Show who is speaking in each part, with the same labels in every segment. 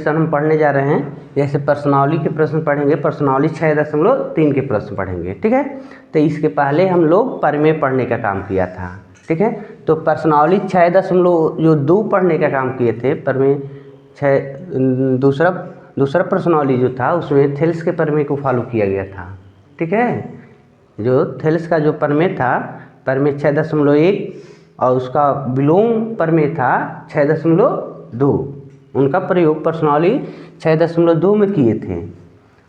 Speaker 1: Condition हम पढ़ने जा रहे हैं। जैसे प्रश्नावली के प्रश्न पढ़ेंगे, प्रश्नावली 6.3 के प्रश्न पढ़ेंगे, ठीक है। तो इसके पहले हम लोग प्रमेय पढ़ने का काम किया था, ठीक है। तो प्रश्नावली 6.2 पढ़ने का काम किए थे। प्रमेय 6 दूसरा प्रश्नावली जो था उसमें थेल्स के प्रमेय को फॉलो किया गया था, ठीक है। जो थेल्स का जो प्रमेय था, प्रमेय 6.1 और उसका विलोम प्रमेय था 6.2, उनका प्रयोग प्रश्नावली 6.2 में किए थे।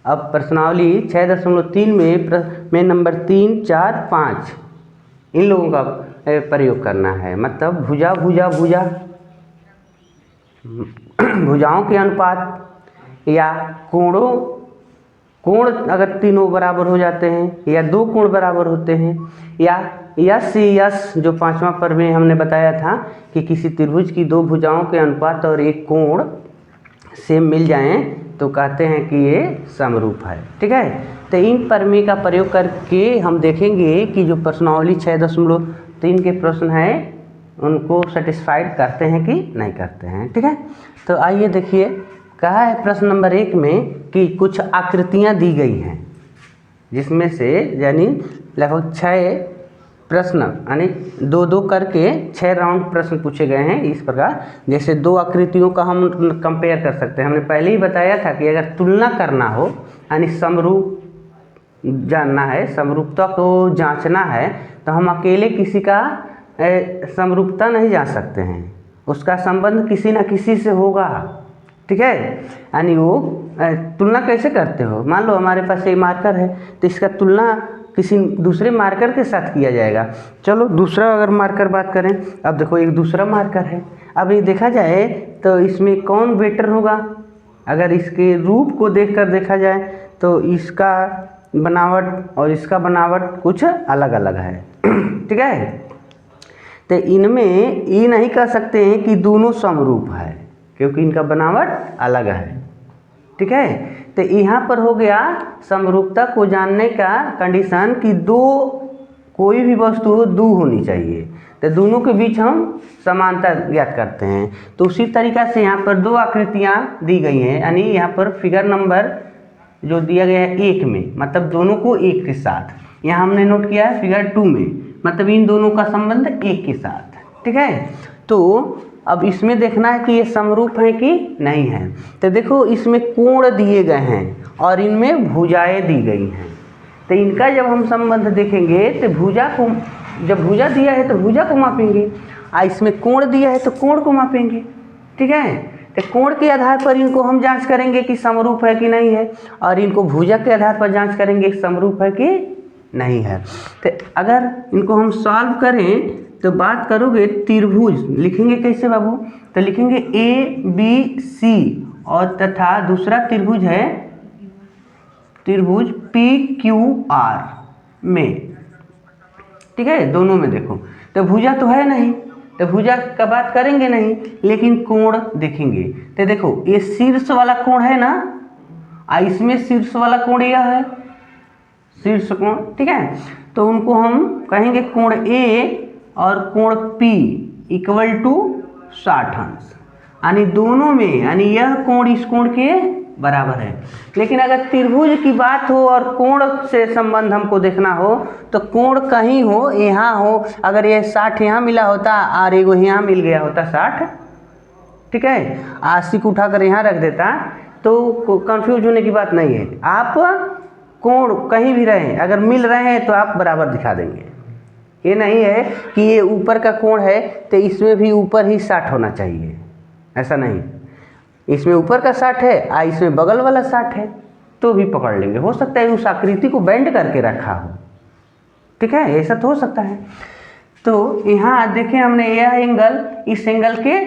Speaker 1: अब प्रश्नावली 6.3 में प्रश्न नंबर 3, 4, 5 इन लोगों का प्रयोग करना है। मतलब भुजा भुजा भुजा, भुजाओं के अनुपात या कोण अगर तीनों बराबर हो जाते हैं या दो कोण बराबर होते हैं, या यस जो 5वां प्रमेय हमने बताया था कि किसी त्रिभुज की दो भुजाओं के अनुपात और एक कोण सेम मिल जाएं तो कहते हैं कि ये समरूप है, ठीक है। तो इन प्रमेय का प्रयोग करके हम देखेंगे कि जो प्रश्नावली 6.3 के प्रश्न हैं उनको सेटिस्फाइड करते हैं कि नहीं करते हैं, ठीक है। तो आइए देखिए, कहा है प्रश्न नंबर 1 में कि कुछ आकृतियां दी गई हैं, जिसमें से यानी लगभग 6 प्रश्न यानी 2-2 करके 6 राउंड प्रश्न पूछे गए हैं। इस प्रकार जैसे 2 आकृतियों का हम कंपेयर कर सकते हैं। हमने पहले ही बताया था कि अगर तुलना करना हो यानी समरूप जानना है, समरूपता को जांचना है, तो हम अकेले किसी का समरूपता नहीं जांच सकते हैं, उसका संबंध किसी न किसी से होगा, ठीक है। यानी वो तुलना कैसे करते हो, मान लो हमारे पास ये मार्कर है तो इसका तुलना किसी दूसरे मार्कर के साथ किया जाएगा। चलो दूसरा अगर मार्कर बात करें, अब देखो एक दूसरा मार्कर है, अब ये देखा जाए तो इसमें कौन बेटर होगा। अगर इसके रूप को देखकर देखा जाए तो इसका बनावट और इसका बनावट कुछ अलग अलग है, ठीक है। तो इनमें ये नहीं कह सकते हैं कि दोनों समरूप है, क्योंकि इनका बनावट अलग है, ठीक है। तो यहाँ पर हो गया समरूपता को जानने का कंडीशन कि कोई भी वस्तु हो दो होनी चाहिए, तो दोनों के बीच हम समानता ज्ञात करते हैं। तो उसी तरीक़ा से यहाँ पर 2 आकृतियाँ दी गई हैं, यानी यहाँ पर फिगर नंबर जो दिया गया है 1 में, मतलब दोनों को एक के साथ। यहाँ हमने नोट किया है फिगर 2 में, मतलब इन दोनों का संबंध एक के साथ, ठीक है। तो अब इसमें देखना है कि ये समरूप है कि नहीं है। तो देखो इसमें कोण दिए गए हैं और इनमें भुजाएं दी गई हैं, तो इनका जब हम संबंध देखेंगे तो भुजा को, जब भुजा दिया है तो भुजा को मापेंगे, इसमें कोण दिया है तो कोण को मापेंगे, ठीक है। तो कोण के आधार पर इनको हम जांच करेंगे कि समरूप है कि नहीं है, और इनको भुजा के आधार पर जांच करेंगे समरूप है कि नहीं है। तो अगर इनको हम सॉल्व करें तो बात करोगे त्रिभुज लिखेंगे कैसे बाबू, तो लिखेंगे ABC और तथा दूसरा त्रिभुज है त्रिभुज PQR में, ठीक है। दोनों में देखो तो भुजा तो है नहीं, तो भुजा का बात करेंगे नहीं, लेकिन कोण देखेंगे। तो देखो ये शीर्ष वाला कोण है ना, इसमें शीर्ष वाला कोण यह है शीर्ष कोण, ठीक है। तो उनको हम कहेंगे कोण A और कोण P इक्वल टू 60 अंश, यानी दोनों में, यानी यह कोण इस कोण के बराबर है। लेकिन अगर त्रिभुज की बात हो और कोण से संबंध हमको देखना हो तो कोण कहीं हो, यहाँ हो, अगर ये 60 यहाँ मिला होता और एगो यहाँ मिल गया होता 60, ठीक है, 80 को उठाकर यहाँ रख देता तो कंफ्यूज होने की बात नहीं है। आप कोण कहीं भी रहें, अगर मिल रहे हैं तो आप बराबर दिखा देंगे। ये नहीं है कि ये ऊपर का कोण है तो इसमें भी ऊपर ही 60 होना चाहिए, ऐसा नहीं। इसमें ऊपर का 60 है इसमें बगल वाला 60 है तो भी पकड़ लेंगे। हो सकता है उस आकृति को बेंड करके रखा हो, ठीक है, ऐसा तो हो सकता है। तो यहाँ देखें हमने यह एंगल इस एंगल के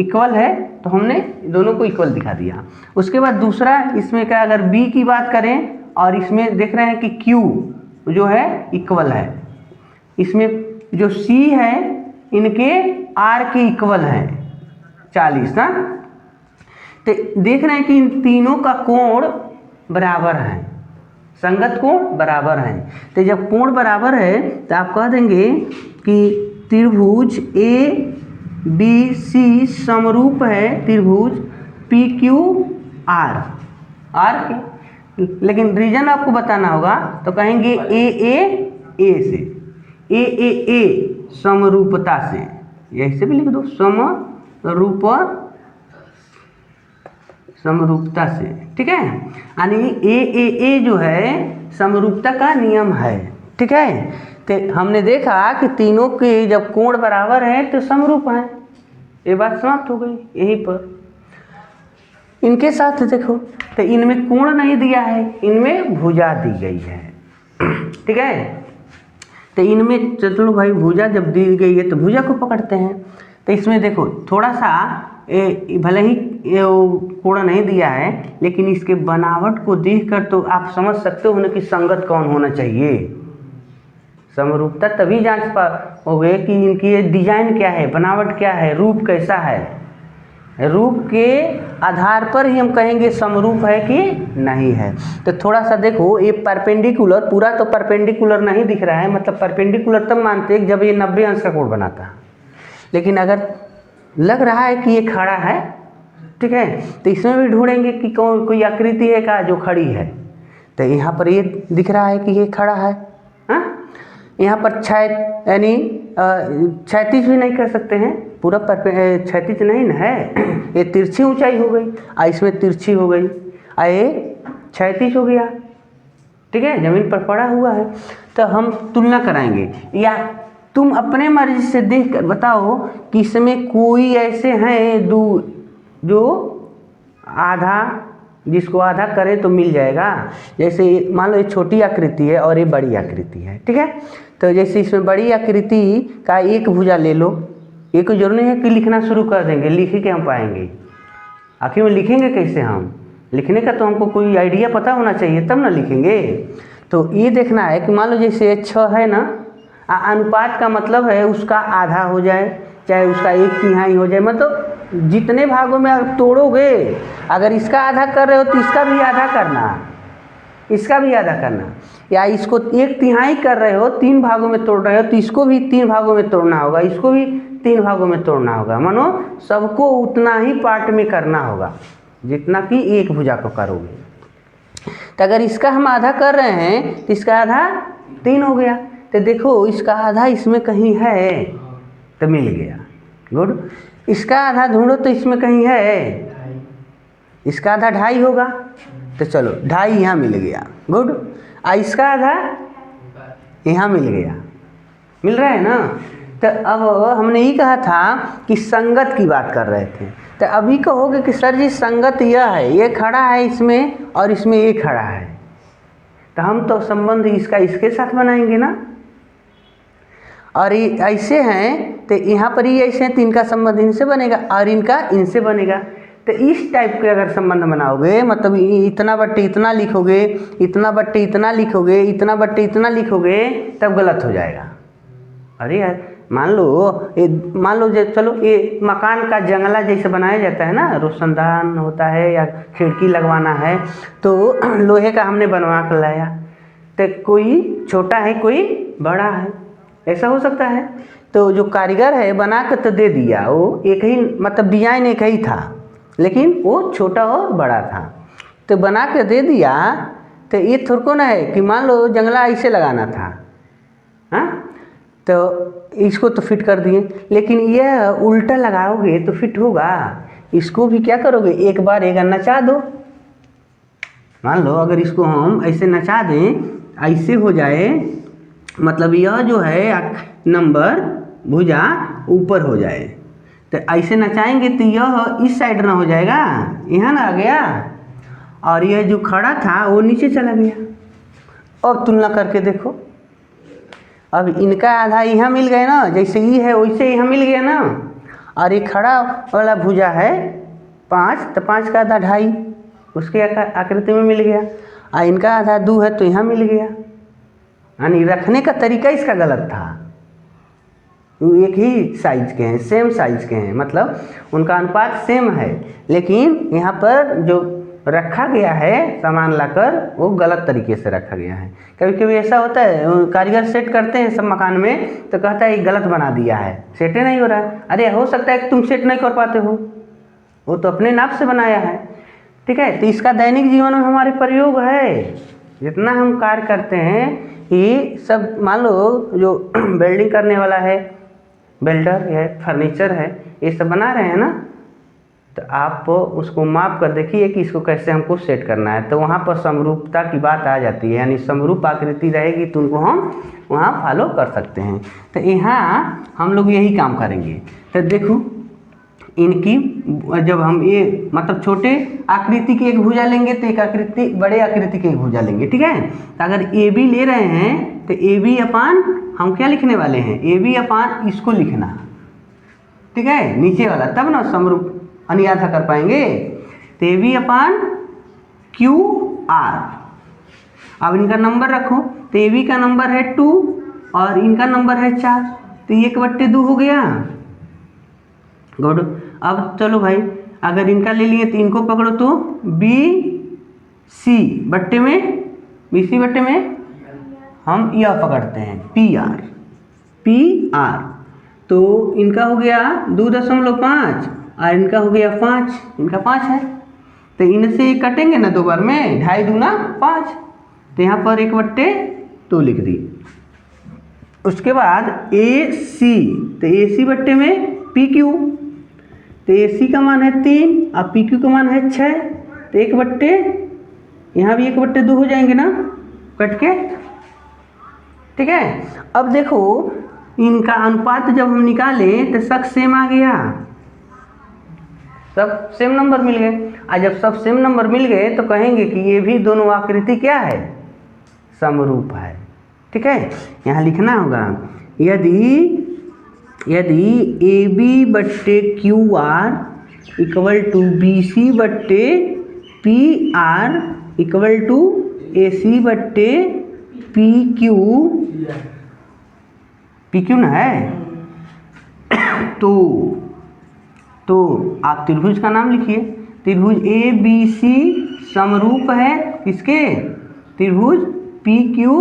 Speaker 1: इक्वल है तो हमने दोनों को इक्वल दिखा दिया। उसके बाद दूसरा इसमें क्या, अगर B की बात करें और इसमें देख रहे हैं कि Q जो है इक्वल है, इसमें जो C है इनके R के इक्वल है 40 ना। तो देख रहे हैं कि इन तीनों का कोण बराबर है, संगत कोण बराबर है। तो जब कोण बराबर है तो आप कह देंगे कि त्रिभुज ABC समरूप है त्रिभुज PQR आर, आर के, लेकिन रीजन आपको बताना होगा तो कहेंगे ए से, ए समरूपता से, ऐसे भी लिख दो समरूपता से, ठीक है। यानी ए जो है समरूपता का नियम है, ठीक है। तो हमने देखा कि तीनों के जब कोण बराबर है तो समरूप है, ये बात समाप्त हो गई यहीं पर। इनके साथ देखो तो इनमें कोण नहीं दिया है, इनमें भुजा दी गई है, ठीक है। तो इनमें चलो भाई भुजा जब दी गई है तो भुजा को पकड़ते हैं। तो इसमें देखो थोड़ा सा भले ही कोण नहीं दिया है, लेकिन इसके बनावट को देखकर तो आप समझ सकते हो ना कि संगत कौन होना चाहिए। समरूपता तभी जांच पाओगे कि इनकी डिजाइन क्या है, बनावट क्या है, रूप कैसा है। रूप के आधार पर ही हम कहेंगे समरूप है कि नहीं है। तो थोड़ा सा देखो ये परपेंडिकुलर, पूरा तो परपेंडिकुलर नहीं दिख रहा है, मतलब परपेंडिकुलर तब मानते हैं जब ये 90 अंश का कोण बनाता है, लेकिन अगर लग रहा है कि ये खड़ा है, ठीक है, तो इसमें भी ढूंढेंगे कि कोई आकृति है का जो खड़ी है। तो यहाँ पर ये दिख रहा है कि ये खड़ा है, हाँ। यहाँ पर यानी क्षैतिज भी नहीं कर सकते हैं, पूरा क्षैतिज नहीं न है, ये तिरछी ऊंचाई हो गई, इसमें तिरछी हो गई, ये क्षैतिज हो गया, ठीक है, जमीन पर पड़ा हुआ है। तो हम तुलना कराएंगे, या तुम अपने मर्जी से देख कर बताओ कि इसमें कोई ऐसे हैं जो आधा, जिसको आधा करे तो मिल जाएगा। जैसे मान लो ये छोटी आकृति है और ये बड़ी आकृति है, ठीक है। तो जैसे इसमें बड़ी आकृति का एक भुजा ले लो, ये कोई जरूरी नहीं है कि लिखना शुरू कर देंगे, लिख के हम पाएंगे। आखिर में लिखेंगे कैसे हम, लिखने का तो हमको कोई आइडिया पता होना चाहिए तब ना लिखेंगे। तो ये देखना है कि मान लो जैसे 6 है ना, अनुपात का मतलब है उसका आधा हो जाए, चाहे उसका 1/3 हो जाए, मतलब जितने भागों में आप तोड़ोगे, अगर इसका आधा कर रहे हो तो इसका भी आधा करना, इसका भी आधा करना, या इसको 1/3 कर रहे हो, 3 भागों में तोड़ रहे हो तो इसको भी 3 भागों में तोड़ना होगा, इसको भी 3 भागों में तोड़ना होगा। मानो सबको उतना ही पार्ट में करना होगा जितना कि एक भुजा को करोगे। तो अगर इसका हम आधा कर रहे हैं तो इसका आधा 3 हो गया। तो देखो इसका आधा इसमें कहीं है तो मिल गया, गुड। इसका आधा ढूंढो तो इसमें कहीं है, इसका आधा 2.5 होगा, तो चलो 2.5 यहाँ मिल गया, गुड। इसका आधा यहाँ मिल गया, मिल रहा है ना। तो अब हमने ये कहा था कि संगत की बात कर रहे थे, तो अभी कहोगे कि सर जी संगत यह है, ये खड़ा है इसमें और इसमें ये खड़ा है, तो हम तो संबंध इसका इसके साथ बनाएंगे ना। और ये ऐसे हैं तो यहाँ पर ही ऐसे हैं तो इनका संबंध इनसे बनेगा और इनका इनसे बनेगा। तो इस टाइप के अगर संबंध बनाओगे, मतलब इतना बट्टे इतना लिखोगे, इतना बट्टे इतना लिखोगे, इतना बट्टे इतना लिखोगे, तब गलत हो जाएगा। अरे यार मान लो चलो ये मकान का जंगला जैसे बनाया जाता है ना, रोशनदान होता है या खिड़की लगवाना है, तो लोहे का हमने बनवा कर लाया, तो कोई छोटा है कोई बड़ा है, ऐसा हो सकता है। तो जो कारीगर है बना कर तो दे दिया, वो एक ही, मतलब डिजाइन एक ही था, लेकिन वो छोटा और बड़ा था, तो बना के दे दिया। तो ये थोड़ा ना है कि मान लो जंगला ऐसे लगाना था, हाँ, तो इसको तो फिट कर दिए, लेकिन यह उल्टा लगाओगे तो फिट होगा। इसको भी क्या करोगे, एक बार एक नचा दो। मान लो अगर इसको हम ऐसे नचा दें, ऐसे हो जाए, मतलब यह जो है नंबर भुजा ऊपर हो जाए, तो ऐसे नचाएंगे तो यह इस साइड ना हो जाएगा, यहाँ ना आ गया, और यह जो खड़ा था वो नीचे चला गया। अब तुलना करके देखो, अब इनका आधा यहाँ मिल गया ना, जैसे ये है वैसे यहाँ मिल गया ना, और ये खड़ा वाला भुजा है 5, तो 5 का आधा 2.5 उसके आकृति में मिल गया, और इनका आधा 2 है तो यहाँ मिल गया। यानी रखने का तरीका इसका गलत था। एक ही साइज के हैं, सेम साइज के हैं, मतलब उनका अनुपात सेम है, लेकिन यहाँ पर जो रखा गया है सामान लाकर वो गलत तरीके से रखा गया है। कभी कभी ऐसा होता है, कारीगर सेट करते हैं सब मकान में, तो कहता है ये गलत बना दिया है, सेटे नहीं हो रहा है। अरे हो सकता है कि तुम सेट नहीं कर पाते हो, वो तो अपने नाप से बनाया है। ठीक है। तो इसका दैनिक जीवन में हमारे प्रयोग है, जितना हम कार्य करते हैं ये सब, मान लो जो वेल्डिंग करने वाला है, वेल्डर है, फर्नीचर है, ये सब बना रहे हैं ना, तो आप उसको माप कर देखिए कि इसको कैसे हमको सेट करना है, तो वहाँ पर समरूपता की बात आ जाती है, यानी समरूप आकृति रहेगी तो उनको हम वहाँ फॉलो कर सकते हैं। तो यहाँ हम लोग यही काम करेंगे। तो देखो इनकी, जब हम ये मतलब छोटे आकृति की एक भुजा लेंगे तो एक आकृति, बड़े आकृति की एक भुजा लेंगे, ठीक है। तो अगर ए बी ले रहे हैं तो ए बी अपान हम क्या लिखने वाले हैं, ए बी अपान इसको लिखना, ठीक है, नीचे वाला, तब ना समरूप अनियाथा कर पाएंगे। तो A B upon Q R. अब इनका नंबर रखो, तो ए बी का नंबर है 2 और इनका नंबर है 4, तो 1/2 हो गया। गुड। अब चलो भाई, अगर इनका ले लिए तो इनको पकड़ो, तो बी सी बट्टे में, बी सी बट्टे में हम यह पकड़ते हैं पी आर। तो इनका हो गया 2.5 और इनका हो गया 5, इनका 5 है। तो इनसे कटेंगे ना 2 बार में, 2.5 दूना 5, तो यहाँ पर 1/2 लिख दी। उसके बाद ए सी, तो ए सी बट्टे में पी क्यू, तो ए सी का मान है 3 और पी क्यू का मान है 6, तो 1/, यहाँ भी 1/2 हो जाएंगे ना कट के, ठीक है। अब देखो इनका अनुपात जब हम निकाले तो सब सेम आ गया, सब सेम नंबर मिल गए। और जब सब सेम नंबर मिल गए तो कहेंगे कि ये भी दोनों आकृति क्या है, समरूप है, ठीक है। यहाँ लिखना होगा, यदि ए बी बट्टे Q R equal to B C बट्टे P R equal to A C बट्टे पी क्यू ना है, तो आप त्रिभुज का नाम लिखिए। त्रिभुज ए बी सी समरूप है किसके, त्रिभुज पी क्यू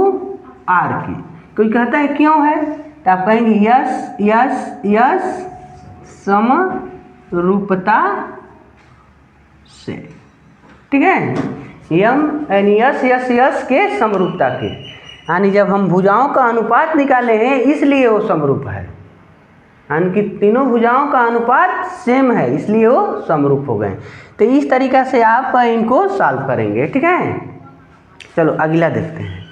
Speaker 1: आर की। कोई कहता है क्यों है, तो आप कहेंगे यस समरूपता से, ठीक है। यानी यस के समरूपता के, यानी जब हम भुजाओं का अनुपात निकाले हैं इसलिए वो समरूप है, यानी कि तीनों भुजाओं का अनुपात सेम है इसलिए वो समरूप हो गए। तो इस तरीक़ा से आप इनको सॉल्व करेंगे, ठीक है। चलो अगला देखते हैं।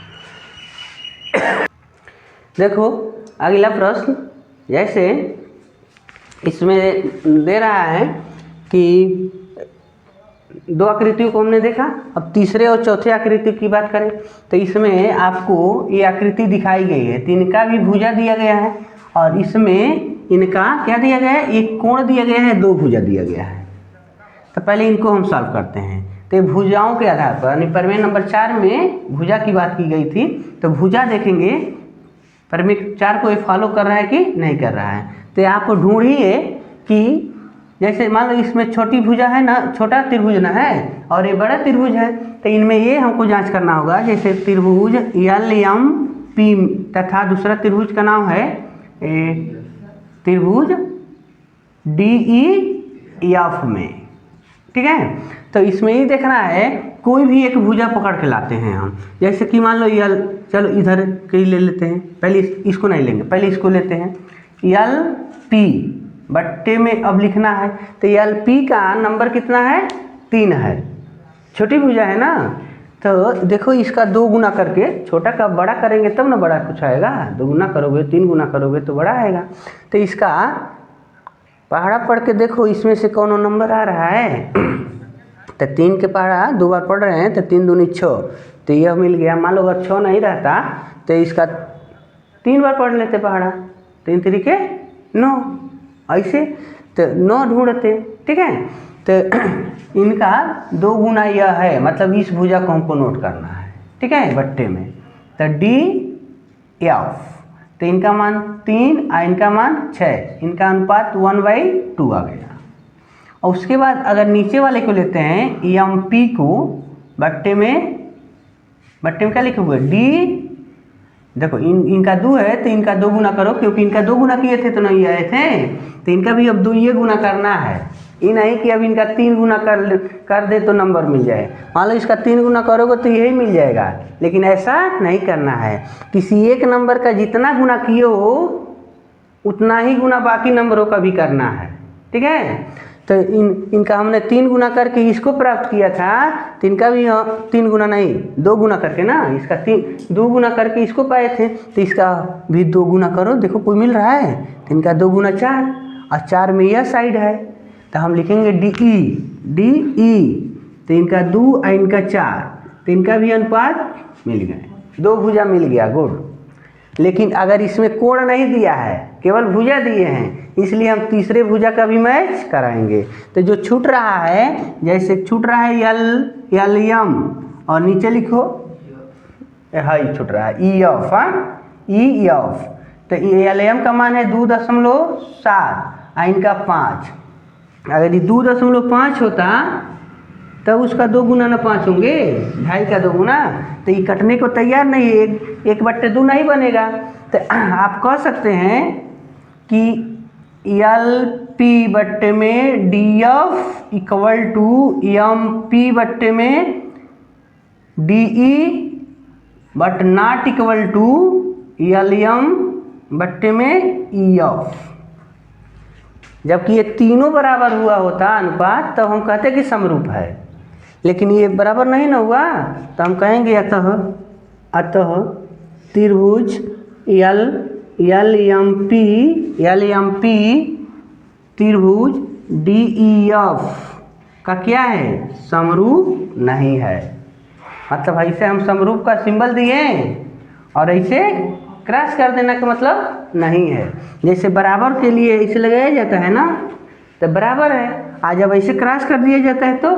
Speaker 1: देखो अगला प्रश्न, जैसे इसमें दे रहा है कि 2 आकृतियों को हमने देखा, अब तीसरे और चौथे आकृति की बात करें तो इसमें आपको ये आकृति दिखाई गई है, तो इनका भी भुजा दिया गया है और इसमें इनका क्या दिया गया है, एक कोण दिया गया है, 2 भुजा दिया गया है। तो पहले इनको हम सॉल्व करते हैं। तो भुजाओं के आधार पर, यानी प्रमेय नंबर 4 में भुजा की बात की गई थी, तो भुजा देखेंगे प्रमेय 4 को ये फॉलो कर रहा है कि नहीं कर रहा है। तो आप ढूंढिए कि जैसे मान लो इसमें छोटी भुजा है ना, छोटा त्रिभुज ना है और ये बड़ा त्रिभुज है, तो इनमें ये हमको जांच करना होगा। जैसे त्रिभुज LMP तथा दूसरा त्रिभुज का नाम है त्रिभुज DEF में, ठीक है। तो इसमें ही देखना है, कोई भी एक भुजा पकड़ के लाते हैं हम, जैसे कि मान लो चलो इधर के ले लेते हैं, पहले इसको नहीं लेंगे, पहले इसको लेते हैं। LP बट्टे में अब लिखना है, तो LP का नंबर कितना है, 3 है, छोटी भुजा है ना। तो देखो इसका 2 गुना करके, छोटा का बड़ा करेंगे तब ना बड़ा कुछ आएगा, 2 गुना करोगे 3 गुना करोगे तो बड़ा आएगा। तो इसका पहाड़ा पढ़ के देखो इसमें से कौन नंबर आ रहा है। तो 3 के पहाड़ा 2 बार पढ़ रहे हैं, तो 3 दूनी 6, तो यह मिल गया। मान लो अगर 6 नहीं रहता तो इसका 3 बार पढ़ लेते पहाड़ा, 3 तरीके 9, ऐसे तो 9 ढूंढते, ठीक है। तो इनका 2 गुना यह है, मतलब इस भुजा को हमको नोट करना है, ठीक है, बट्टे में। तो DF, तो इनका मान 3 और इनका मान 6, इनका अनुपात 1/2 आ गया। और उसके बाद अगर नीचे वाले को लेते हैं MP को, बट्टे में क्या लिखोगे, D, देखो इनका 2 है तो इनका 2 गुना करो, क्योंकि इनका 2 गुना किए थे तो नहीं आए थे, तो इनका भी अब 2 ये गुना करना है। ये नहीं कि अब इनका 3 गुना कर दे तो नंबर मिल जाए। मान लो इसका 3 गुना करोगे तो यही मिल जाएगा, लेकिन ऐसा नहीं करना है। किसी एक नंबर का जितना गुना किए हो उतना ही गुना बाकी नंबरों का भी करना है, ठीक है। तो इनका हमने 3 गुना करके इसको प्राप्त किया था, तो इनका भी 3 गुना नहीं 2 गुना करके ना, इसका 2 गुना करके इसको पाए थे, तो इसका भी 2 गुना करो, देखो कोई मिल रहा है। तो इनका 2 गुना 4 और 4 में यह साइड है, तो हम लिखेंगे DE, तो इनका 2 और इनका 4, तो इनका भी अनुपात मिल गए, 2 भुजा मिल गया, गुड। लेकिन अगर इसमें कोण नहीं दिया है, केवल भुजा दिए हैं, इसलिए हम तीसरे भुजा का भी मैच कराएंगे। तो जो छूट रहा है, जैसे छूट रहा है LM और नीचे लिखो हाई छूट रहा है EF, EF। तो LM का मान है 2.7 और इनका 5। अगर ये 2.5 होता तब उसका 2 गुना ना 5 होंगे, 2.5 का 2 गुना, तो ये कटने को तैयार नहीं है, 1/2 नहीं बनेगा। तो आप कह सकते हैं कि LP बट्टे में DF इक्वल टू MP बट्टे में DE but not equal to LM बट्टे में EF। जबकि ये तीनों बराबर हुआ होता अनुपात, तब हम कहते कि समरूप है, लेकिन ये बराबर नहीं ना हुआ, तो हम कहेंगे अतः त्रिभुज LMP त्रिभुज DEF का क्या है, समरूप नहीं है। मतलब ऐसे हम समरूप का सिंबल दिए और ऐसे क्रॉस कर देना का मतलब नहीं है। जैसे बराबर के लिए इसे लगाया जाता है ना, तो बराबर है, आज जब ऐसे क्रॉस कर दिया जाता है तो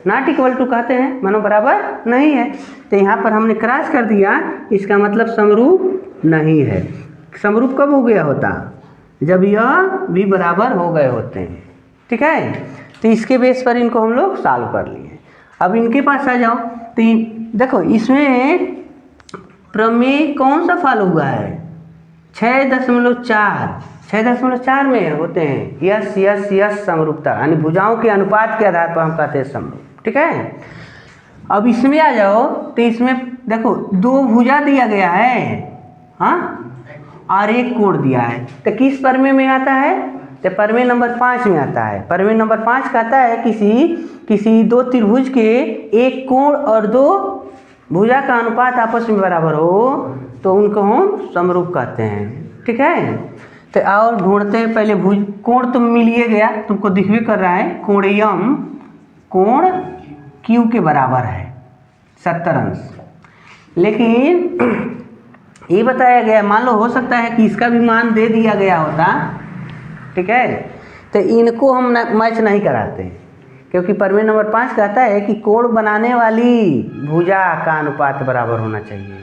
Speaker 1: नॉट इक्वल टू कहते हैं, मानो बराबर नहीं है। तो यहाँ पर हमने क्रॉस कर दिया, इसका मतलब समरूप नहीं है। समरूप कब हो गया होता, जब यह भी बराबर हो गए होते हैं, ठीक है। तो इसके बेस पर इनको हम लोग सॉल्व कर लिए। अब इनके पास आ जाओ, तो देखो इसमें प्रमेय कौन सा फॉलो हुआ है, 6.4 में होते हैं यस समरूपता, यानी भुजाओं के अनुपात के आधार पर हम कहते हैं समरूप, ठीक है। अब इसमें आ जाओ, तो इसमें देखो 2 भुजा दिया गया है, हाँ, और 1 कोण दिया है। तो किस प्रमेय में आता है, तो प्रमेय नंबर 5 में आता है। प्रमेय नंबर 5 कहता है किसी 2 त्रिभुज के 1 कोण और 2 भुजा का अनुपात आपस में बराबर हो तो उनको हम समरूप कहते हैं, ठीक है। तो और ढूंढते हैं, पहले कोण तो मिलिए गया, तुमको दिखने कर रहा है, कोण M कोण Q के बराबर है 70 अंश। लेकिन ये बताया गया, मान लो हो सकता है कि इसका भी मान दे दिया गया होता, ठीक है, तो इनको हम मैच नहीं कराते, क्योंकि प्रमेय नंबर 5 कहता है कि कोण बनाने वाली भुजा का अनुपात बराबर होना चाहिए।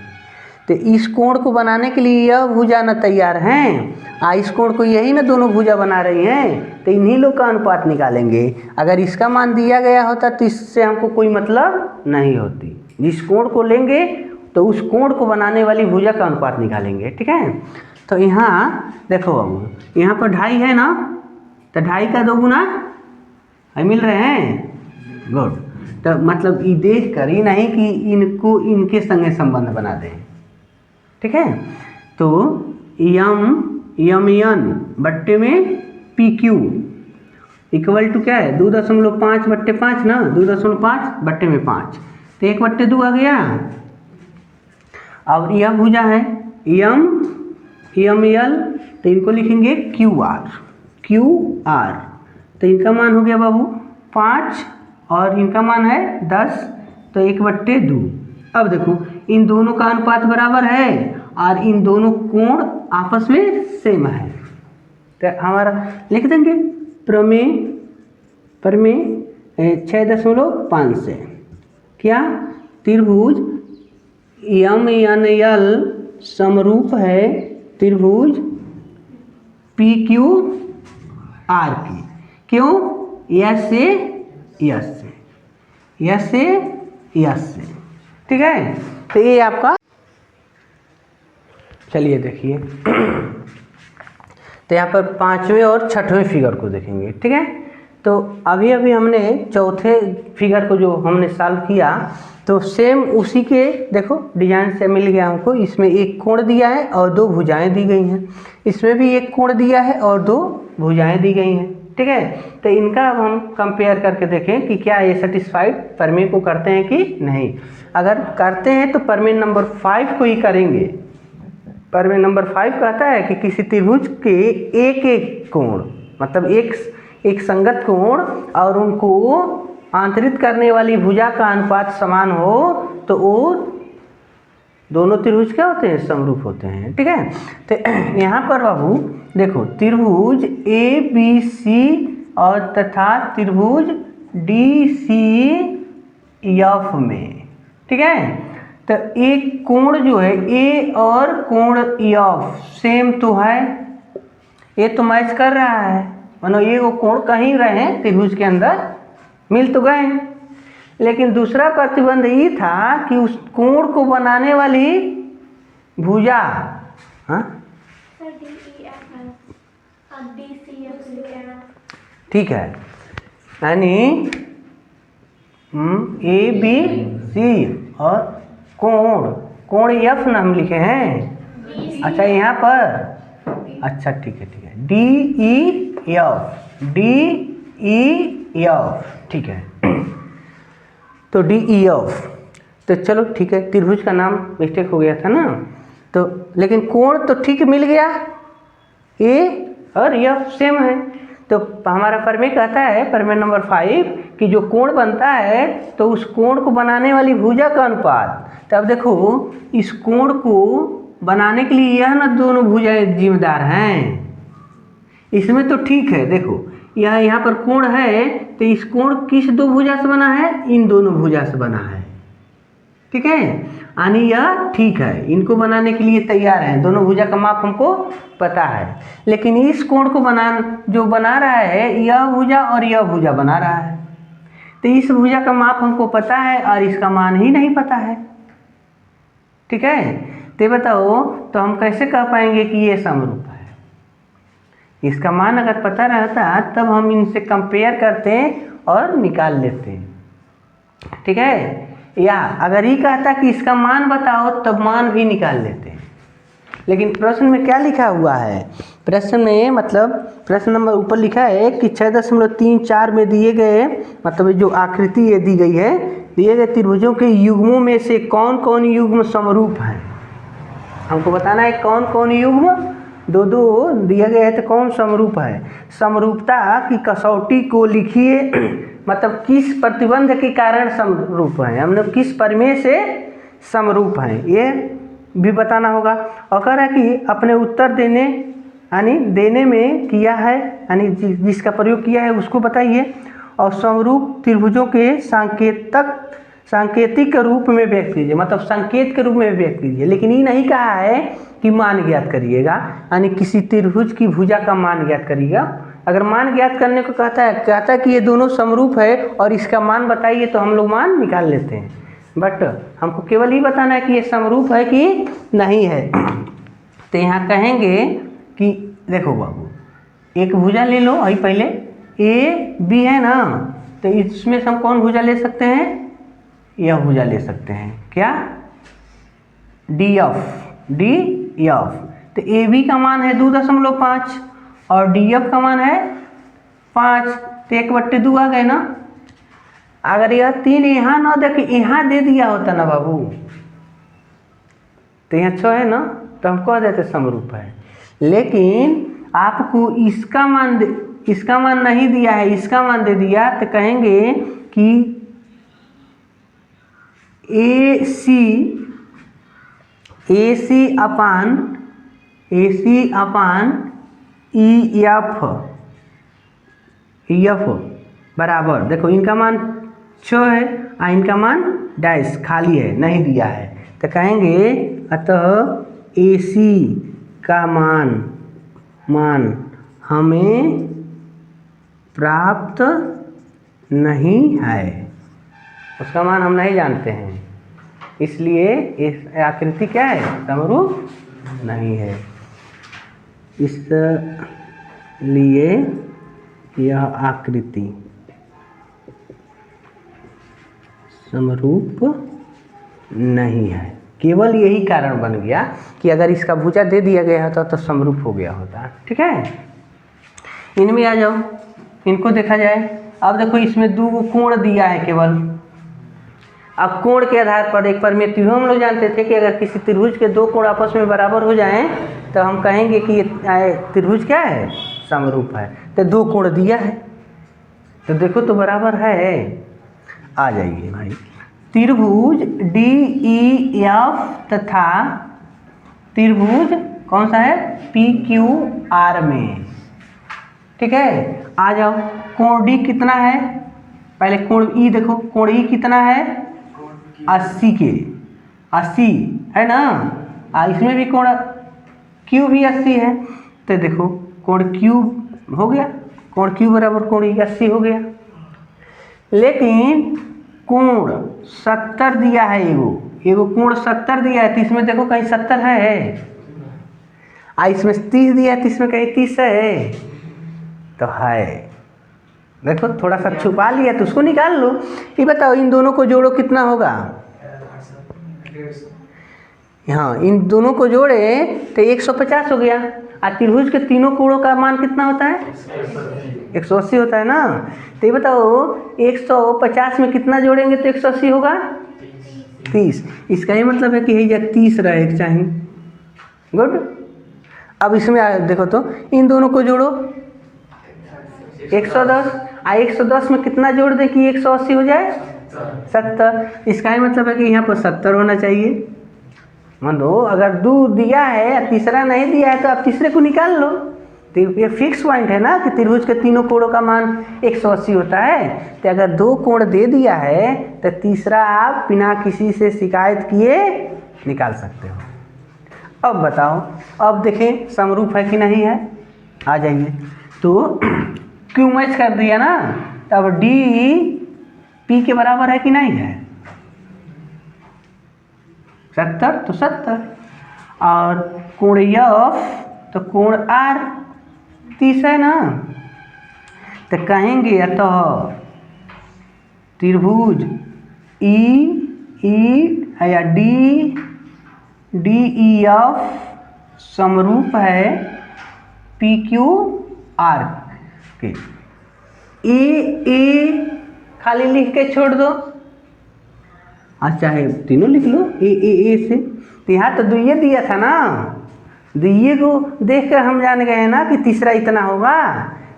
Speaker 1: तो इस कोण को बनाने के लिए यह भुजा न तैयार हैं, इस कोण को यही ना दोनों भुजा बना रही हैं, तो इन्हीं लोग का अनुपात निकालेंगे। अगर इसका मान दिया गया होता तो इससे हमको कोई मतलब नहीं होती। जिस कोण को लेंगे तो उस कोण को बनाने वाली भुजा का अनुपात निकालेंगे, ठीक है। तो यहाँ देखो, अब यहाँ पर 2.5 है ना, तो 2.5 का 2 गुना मिल रहे हैं, गुड। तो मतलब ये देख कर ही नहीं कि इनको इनके संगे संबंध बना दें, ठीक है। तो MN बट्टे में PQ इक्वल टू क्या है, 2.5/5 ना, 2.5 बट्टे में 5, तो 1/2 आ गया। अब यह भुजा है ML, तो इनको लिखेंगे QR, तो इनका मान हो गया बाबू 5 और इनका मान है 10, तो 1/2। अब देखो इन दोनों का अनुपात बराबर है और इन दोनों कोण आपस में सेम है, तो हमारा लिख देंगे प्रमेय 6.5 से क्या, त्रिभुज MNL समरूप है त्रिभुज PQR की। क्यों, यस से यस से, ठीक है। तो ये आपका, चलिए देखिए, तो यहाँ पर 5वें और 6वें फिगर को देखेंगे, ठीक है। तो अभी अभी हमने चौथे फिगर को जो हमने सॉल्व किया तो सेम उसी के देखो डिजाइन से मिल गया हमको। इसमें एक कोण दिया है और दो भुजाएं दी गई हैं, इसमें भी एक कोण दिया है और दो भुजाएं दी गई हैं। ठीक है, तो इनका अब हम कंपेयर करके देखें कि क्या ये सेटिस्फाइड प्रमेय को करते हैं कि नहीं। अगर करते हैं तो प्रमेय नंबर 5 को ही करेंगे। प्रमेय नंबर 5 कहता है कि किसी त्रिभुज के एक एक कोण मतलब एक संगत कोण और उनको आंतरित करने वाली भुजा का अनुपात समान हो तो वो दोनों त्रिभुज क्या होते हैं, समरूप होते हैं। ठीक है, तो यहाँ पर बाबू देखो त्रिभुज ABC और तथा त्रिभुज DCF में, ठीक है, तो एक कोण जो है A और कोण F सेम तो है, ये तो मैच कर रहा है, मानो ये वो कोण कहीं रहे त्रिभुज के अंदर मिल तो गए। लेकिन दूसरा प्रतिबंध ये था कि उस कोण को बनाने वाली भुजा, हाँ ठीक है, यानी ABC और कोण F ना हम लिखे हैं। अच्छा यहाँ पर अच्छा ठीक है DEF ठीक है, तो DEF तो चलो ठीक है, त्रिभुज का नाम मिस्टेक हो गया था ना, तो लेकिन कोण तो ठीक मिल गया, A और F सेम है। तो हमारा प्रमेय कहता है प्रमेय नंबर 5 कि जो कोण बनता है तो उस कोण को बनाने वाली भुजा का अनुपात। तो अब देखो इस कोण को बनाने के लिए यह ना दोनों भुजाएं जिम्मेदार हैं, इसमें तो ठीक है। देखो यहाँ पर कोण है तो इस कोण किस दो भुजा से बना है, इन दोनों भुजा से बना है। ठीक है, यानी यह ठीक है, इनको बनाने के लिए तैयार है, दोनों भुजा का माप हमको पता है। लेकिन इस कोण को जो बना रहा है यह भुजा और यह भुजा बना रहा है, तो इस भुजा का माप हमको पता है और इसका मान ही नहीं पता है। ठीक है, तो बताओ तो हम कैसे कह पाएंगे कि ये समरूप है। इसका मान अगर पता रहता तब हम इनसे कंपेयर करते और निकाल लेते। ठीक है, या अगर ये कहता कि इसका मान बताओ तब मान भी निकाल लेते। लेकिन प्रश्न में क्या लिखा हुआ है, प्रश्न में मतलब प्रश्न नंबर ऊपर लिखा है कि 6.34 में दिए गए मतलब जो आकृति ये दी गई है, दिए गए त्रिभुजों के युग्मों में से कौन कौन युग्म समरूप हैं। हमको बताना है कौन कौन युग्म, दो दिए गए हैं तो कौन समरूप है। समरूपता की कसौटी को लिखिए, मतलब किस प्रतिबंध के कारण समरूप है, हमने किस प्रमेय से समरूप हैं ये भी बताना होगा। और कह रहा है कि अपने उत्तर देने में किया है, यानी जिसका प्रयोग किया है उसको बताइए, और समरूप त्रिभुजों के सांकेतिक रूप में व्यक्त कीजिए, मतलब संकेत के रूप में व्यक्त कीजिए। लेकिन ये नहीं कहा है कि मान ज्ञात करिएगा, यानी किसी त्रिभुज की भुजा का मान ज्ञात करिएगा। अगर मान ज्ञात करने को कहता है कि ये दोनों समरूप है और इसका मान बताइए तो हम लोग मान निकाल लेते हैं, बट हमको केवल ही बताना है कि ये समरूप है कि नहीं है। तो यहाँ कहेंगे कि देखो बाबू एक भुजा ले लो, अभी पहले AB है ना, तो इसमें से हम कौन भुजा ले सकते हैं, यह भुजा ले सकते हैं, क्या DF। तो AB का मान है 2.5 और DF का मान है 5, तो 1/2 आ गए ना। अगर यह 3 यहाँ ना दे के यहाँ दे दिया होता ना बाबू, तो यहाँ 6 है ना, तो हम कह देते समरूप है। लेकिन आपको इसका मान नहीं दिया है, इसका मान दे दिया, तो कहेंगे कि AC अपान EF बराबर, देखो इनका मान 6 है और इनका मान डैश खाली है, नहीं दिया है, तो कहेंगे अतः AC का मान हमें प्राप्त नहीं है, उसका मान हम नहीं जानते हैं, इसलिए इस आकृति क्या है, समरूप नहीं है। इसलिए यह आकृति समरूप नहीं है। केवल यही कारण बन गया कि अगर इसका भुजा दे दिया गया होता तो समरूप हो गया होता। ठीक है, इनमें आ जाओ, इनको देखा जाए। अब देखो इसमें दो कोण दिया है केवल। अब कोण के आधार पर एक परिमित हम लोग जानते थे कि अगर किसी त्रिभुज के दो कोण आपस में बराबर हो जाएं तो हम कहेंगे कि ये त्रिभुज क्या है, समरूप है। तो दो कोण दिया है तो देखो तो बराबर है। आ जाइए भाई, त्रिभुज DEF तथा त्रिभुज कौन सा है, PQR में। ठीक है, आ जाओ, कोण D कितना है, पहले कोण E देखो, कोण E कितना है 80 के 80 है ना। इसमें भी कोण Q भी 80 है। तो देखो कोण Q हो गया, कोण Q बराबर कोण E 80 हो गया। लेकिन कोण 70 दिया है, एगो कोण 70 दिया है तो इसमें देखो कहीं 70 है, इसमें 30 दिया है तो इसमें कहीं 30 है, तो है। देखो थोड़ा सा छुपा लिया तो उसको निकाल लो। ये बताओ इन दोनों को जोड़ो कितना होगा। हाँ, इन दोनों को जोड़े तो 150 हो गया। त्रिभुज के तीनों कोणों का मान कितना होता है, 180 होता है ना। तो ये बताओ 150 में कितना जोड़ेंगे तो 180 होगा 30। इसका ये मतलब है कि यही 30 रहेगा चाहिए। गुड। अब इसमें देखो तो इन दोनों को जोड़ो 110, 110 में कितना जोड़ दें कि 180 हो जाए 70। इसका ही मतलब है कि यहाँ पर 70 होना चाहिए। मान लो अगर 2 दिया है तीसरा नहीं दिया है तो आप तीसरे को निकाल लो। तो ये फिक्स पॉइंट है ना कि त्रिभुज के तीनों कोणों का मान 180 होता है। तो अगर 2 कोण दे दिया है तो तीसरा आप बिना किसी से शिकायत किए निकाल सकते हो। अब बताओ, अब देखें समरूप है कि नहीं है। आ जाइए, तो क्यू मैच कर दिया ना, तो अब D P के बराबर है कि नहीं है, 70 तो 70। और कोण F तो कोण R 30 है ना। तो कहेंगे अतः त्रिभुज या DEF समरूप है PQR के। ए खाली लिख के छोड़ दो, चाहे तीनों लिख लो ए से। तो यहाँ तो दुइये दिया था ना, दुइये को देख कर हम जान गए ना कि तीसरा इतना होगा।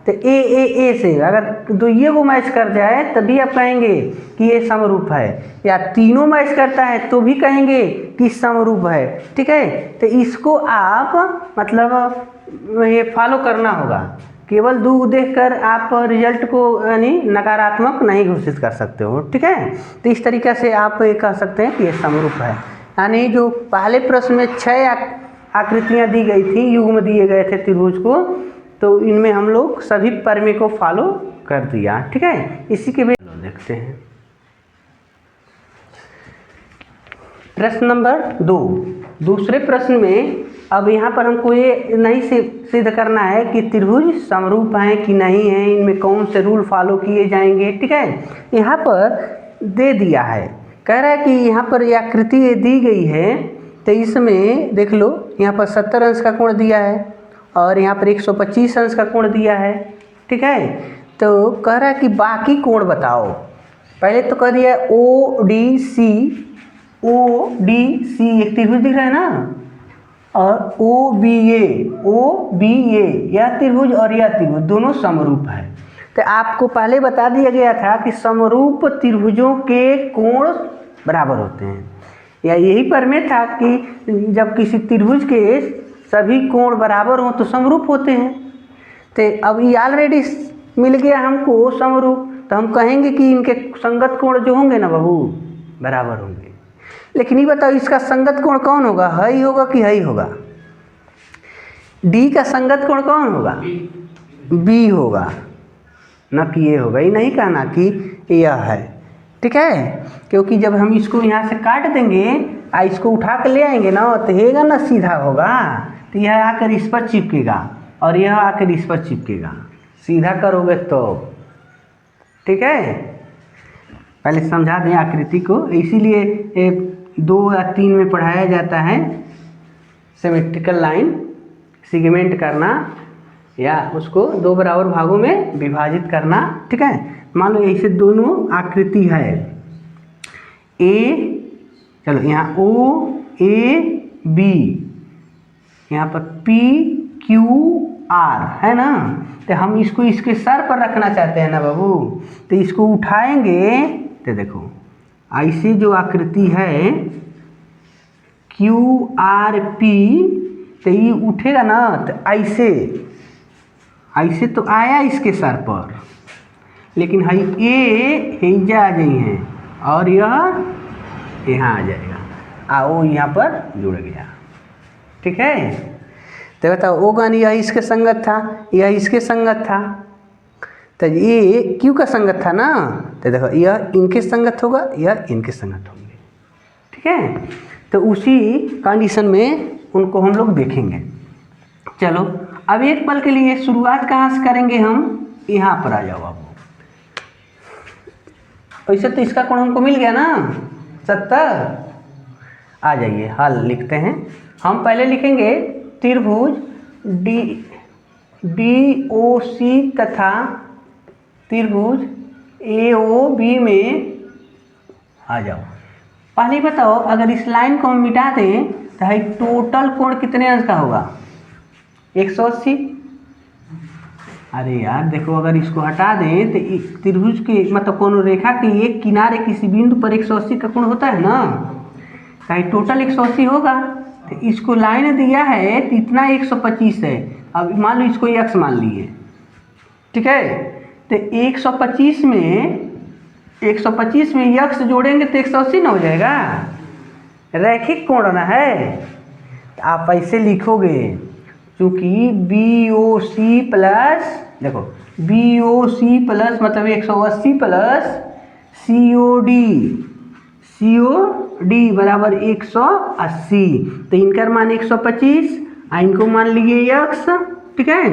Speaker 1: तो ए से अगर दुइये को मैच कर जाए तभी आप कहेंगे कि ये समरूप है, या तीनों मैच करता है तो भी कहेंगे कि समरूप है। ठीक है, तो इसको आप मतलब ये फॉलो करना होगा। केवल 2 देखकर आप रिजल्ट को यानी नकारात्मक नहीं घोषित कर सकते हो। ठीक है, तो इस तरीक़े से आप ये कह सकते हैं कि ये समरूप है। यानी जो पहले प्रश्न में 6 आकृतियाँ दी गई थी, युग्म दिए गए थे त्रिभुज को, तो इनमें हम लोग सभी परिमेय को फॉलो कर दिया। ठीक है, इसी के भी देखते हैं प्रश्न नंबर 2। दूसरे प्रश्न में अब यहाँ पर हमको ये नहीं सिद्ध करना है कि त्रिभुज समरूप हैं कि नहीं हैं, इनमें कौन से रूल फॉलो किए जाएंगे। ठीक है, यहाँ पर दे दिया है, कह रहा है कि यहाँ पर ये आकृति ये दी गई है, तो इसमें देख लो यहाँ पर 70 अंश का कोण दिया है और यहाँ पर 125 अंश का कोण दिया है। ठीक है, तो कह रहा है कि बाकी कोण बताओ। पहले तो कह दिया ODC एक त्रिभुज दिख रहा है ना, और OBA यह त्रिभुज और यह त्रिभुज दोनों समरूप है। तो आपको पहले बता दिया गया था कि समरूप त्रिभुजों के कोण बराबर होते हैं, या यही प्रमेय था कि जब किसी त्रिभुज के सभी कोण बराबर हों तो समरूप होते हैं। तो अब ये ऑलरेडी मिल गया हमको समरूप, तो हम कहेंगे कि इनके संगत कोण जो होंगे ना बहू बराबर होंगे। लेकिन ये बताओ इसका संगत कोण कौन होगा, हई होगा कि हई होगा। डी का संगत कोण कौन होगा, बी होगा, न कि ये होगा। ये नहीं कहना कि यह है। ठीक है, क्योंकि जब हम इसको यहाँ से काट देंगे इसको उठा कर ले आएंगे ना, तो हेगा ना सीधा होगा, तो यह आकर इस पर चिपकेगा और यह आकर इस पर चिपकेगा। सीधा करोगे तो, ठीक है। पहले समझा दें आकृति को, इसीलिए 2 या 3 में पढ़ाया जाता है सिमेट्रिकल लाइन सेगमेंट करना या उसको 2 बराबर भागों में विभाजित करना, ठीक है। मान लो ऐसे दोनों आकृति है ए, चलो यहाँ ओ ए बी, यहाँ पर पी क्यू आर है ना, तो हम इसको इसके सर पर रखना चाहते हैं ना बाबू, तो इसको उठाएंगे तो देखो ऐसे जो आकृति है क्यू आर पी, तो ये उठेगा ना तो ऐसे ऐसे तो आया इसके सर पर, लेकिन हाई ए हेजा आ गई हैं और यह यहाँ आ जाएगा, आओ यहाँ पर जुड़ गया, ठीक है। तो बताओ ओ गानी यह इसके संगत था, यह इसके संगत था, तो ये क्यों का संगत था ना, तो देखो यह इनके संगत होगा, यह इनके संगत होंगे, ठीक है। तो उसी कंडीशन में उनको हम लोग देखेंगे। चलो अब एक पल के लिए शुरुआत कहाँ से करेंगे हम, यहाँ पर आ जाओ आप। वैसे तो इसका कोण हमको मिल गया ना 70, आ जाइए हल लिखते हैं। हम पहले लिखेंगे त्रिभुज डी ओ सी तथा त्रिभुज ए ओ बी में आ जाओ। पहले बताओ अगर इस लाइन को हम मिटा दें तो है टोटल कोण कितने अंश का होगा, 180। अरे यार देखो अगर इसको हटा दें तो त्रिभुज के मतलब कोनो रेखा के एक किनारे किसी बिंदु पर 180 का कोण होता है ना, कहीं टोटल 180 होगा। तो इसको लाइन दिया है तो इतना 125 है, अब मान लो इसको x मान लिए, ठीक है। तो 125 में x जोड़ेंगे तो 180 ना हो जाएगा, रैखिक कोण ना है। तो आप ऐसे लिखोगे क्योंकि बी ओ सी प्लस, देखो बी ओ सी प्लस मतलब 180 प्लस सी ओ डी बराबर 180। तो इनका मान 125 इनको मान लिए x, ठीक है,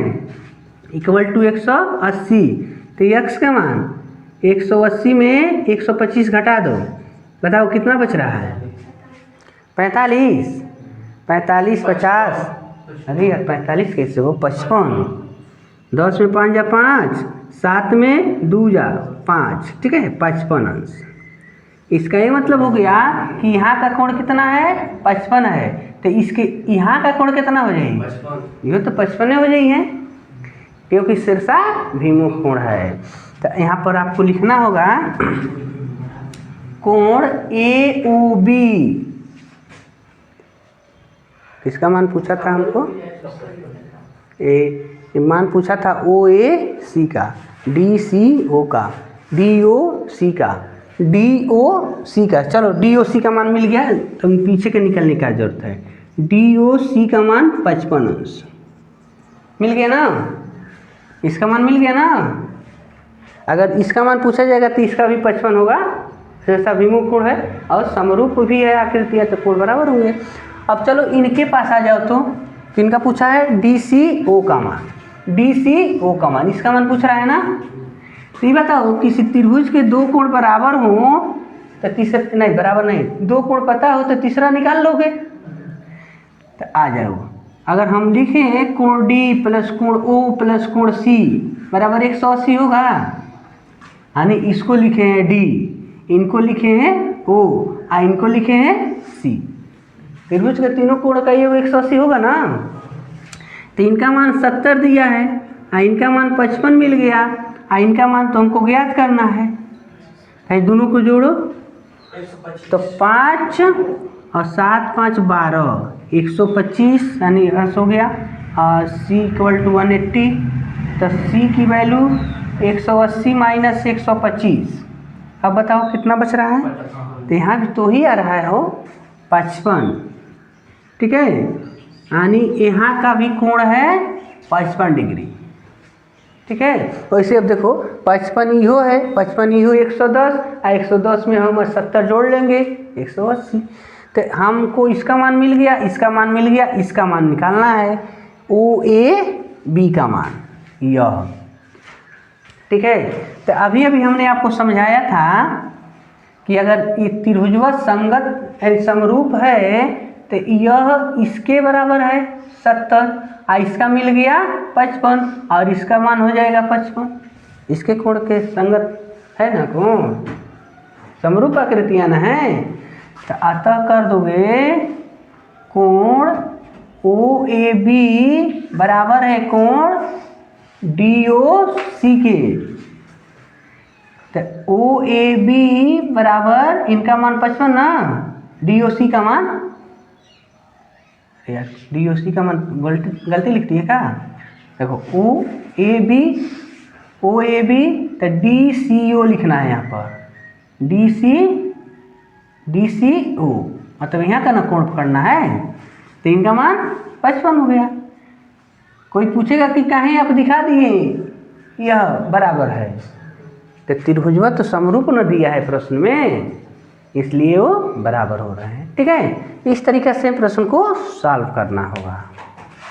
Speaker 1: इक्वल टू 180। तो x का मान 180 में 125 घटा दो, बताओ कितना बच रहा है, 45 50। अरे यार 45 कैसे हो, 55, 10 में 5 जा 5, 7 में 2 जा 5, ठीक है, 55 अंश। इसका ये मतलब हो गया कि यहाँ का कोण कितना है, 55 है, तो इसके यहाँ का कोण कितना हो जाएगी, ये तो 55 हो जाएगी है, क्योंकि शीर्षाभिमुख कोण है। तो यहाँ पर आपको लिखना होगा कोण ए ओ बी, किसका मान पूछा था हमको, मान पूछा था ओ ए सी का, डी सी ओ का, डी ओ सी का, डी ओ सी का। चलो डी ओ सी का मान मिल गया, तो पीछे के निकलने का जरूरत है। डी ओ सी का मान 55 अंश मिल गया ना, इसका मान मिल गया ना। अगर इसका मान पूछा जाएगा तो इसका भी 55 होगा, शीर्षाभिमुख कोण है और समरूप भी है आकृति है, तो कोण बराबर होंगे। अब चलो इनके पास आ जाओ, तो इनका पूछा है डी सी ओ का मान, डी सी ओ का मान, इसका मान पूछ रहा है ना। तो ये बताओ किसी त्रिभुज के 2 कोण बराबर हो तो तीसरा नहीं, बराबर नहीं, 2 कोण पता हो तो तीसरा निकाल लोगे। तो आ जाओ, अगर हम लिखें कोण डी प्लस कोण ओ प्लस कोण सी बराबर 180 होगा, यानी इसको लिखे हैं डी, इनको लिखे हैं ओ, इनको लिखे हैं सी। त्रिभुज के तीनों कोण का ये 180 होगा ना। तो इनका मान 70 दिया है, इनका मान 55 मिल गया, इनका मान तो हमको ज्ञात करना है। तो दोनों को जोड़ो तो 5 और 7 5 12, 125 यानी अंश हो गया, और सी इक्वल टू 180। तो सी की वैल्यू 180 माइनस 125, अब बताओ कितना बच रहा है। तो यहाँ भी तो ही आ रहा है हो 55, ठीक है, यानी यहाँ का भी कोण है 55 डिग्री, ठीक है। वैसे अब देखो 55 इहो है, 55 इहो 110, 110 में हम 70 जोड़ लेंगे 180। तो हमको इसका मान मिल गया, इसका मान मिल गया, इसका मान निकालना है, ओ ए बी का मान यह, ठीक है। तो अभी अभी हमने आपको समझाया था कि अगर ये त्रिभुजवत संगत समरूप है तो यह इसके बराबर है 70 और इसका मिल गया 55 और इसका मान हो जाएगा 55। इसके कोण के संगत है ना कोण, समरूप आकृतियां ना है। तो अतः कर दोगे कोण OAB बराबर है कोण DOC के। तो OAB बराबर इनका मान 55 ना, DOC का मान, यार DOC का मान गलती लिखती है क्या? देखो OAB तो DCO लिखना है यहाँ पर, DCO मतलब यहाँ का ना कोण पकड़ना है। तो इनका मान 55 हो गया। कोई पूछेगा कि कहीं आप दिखा दिए यह बराबर है, तो त्रिभुजवत समरूप न दिया है प्रश्न में, इसलिए वो बराबर हो रहे हैं। ठीक है, इस तरीके से प्रश्न को सॉल्व करना होगा।